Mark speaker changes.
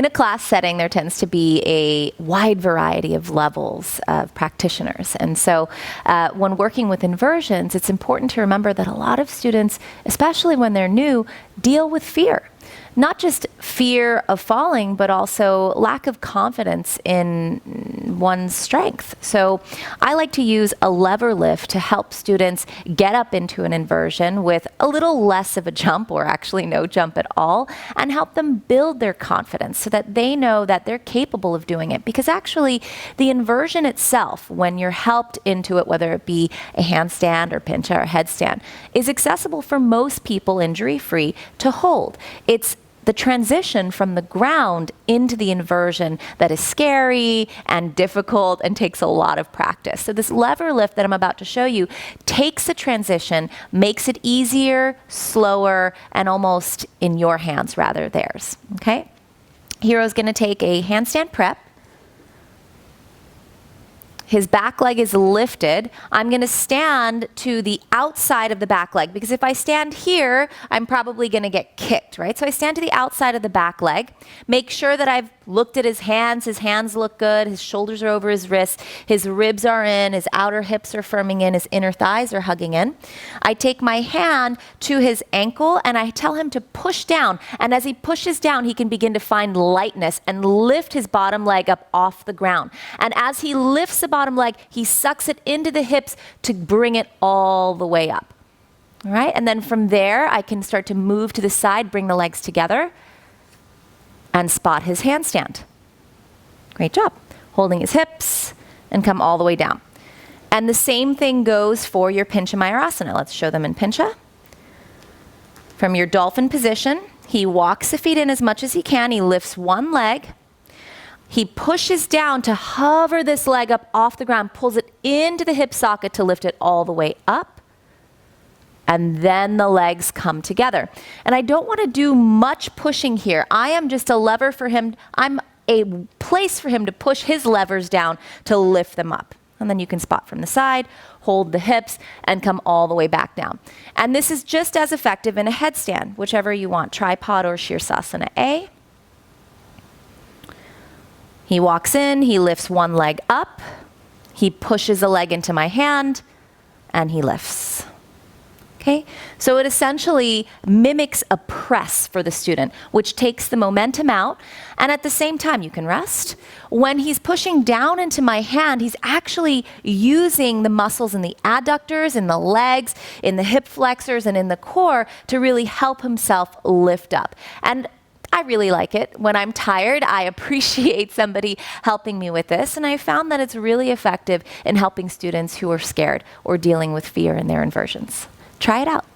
Speaker 1: In a class setting, there tends to be a wide variety of levels of practitioners. And so when working with inversions, it's important to remember that a lot of students, especially when they're new, deal with fear. Not just fear of falling, but also lack of confidence in one's strength. So I like to use a lever lift to help students get up into an inversion with a little less of a jump, or actually no jump at all, and help them build their confidence so that they know that they're capable of doing it. Because actually, the inversion itself, when you're helped into it, whether it be a handstand or pincha or headstand, is accessible for most people injury-free to hold. It's the transition from the ground into the inversion that is scary and difficult and takes a lot of practice. So this lever lift that I'm about to show you takes the transition, makes it easier, slower, and almost in your hands rather theirs. Okay? Hero's going to take a handstand prep. His back leg is lifted. I'm going to stand to the outside of the back leg, because if I stand here, I'm probably going to get kicked, right? So I stand to the outside of the back leg. Make sure that I've looked at his hands. His hands look good. His shoulders are over his wrists. His ribs are in. His outer hips are firming in. His inner thighs are hugging in. I take my hand to his ankle and I tell him to push down. And as he pushes down, he can begin to find lightness and lift his bottom leg up off the ground. And as he lifts the bottom leg, he sucks it into the hips to bring it all the way up. All right? And then from there, I can start to move to the side, bring the legs together, and spot his handstand. Great job. Holding his hips and come all the way down. And the same thing goes for your Pincha Mayurasana. Let's show them in Pincha. From your dolphin position, he walks the feet in as much as he can. He lifts one leg. He pushes down to hover this leg up off the ground, pulls it into the hip socket to lift it all the way up. And then the legs come together. And I don't want to do much pushing here. I am just a lever for him. I'm a place for him to push his levers down to lift them up. And then you can spot from the side, hold the hips, and come all the way back down. And this is just as effective in a headstand, whichever you want, tripod or Shirsasana A. He walks in, he lifts one leg up, he pushes a leg into my hand, and he lifts. Okay? So it essentially mimics a press for the student, which takes the momentum out, and at the same time, you can rest. When he's pushing down into my hand, he's actually using the muscles in the adductors, in the legs, in the hip flexors, and in the core to really help himself lift up. And I really like it. When I'm tired, I appreciate somebody helping me with this, and I found that it's really effective in helping students who are scared or dealing with fear in their inversions. Try it out.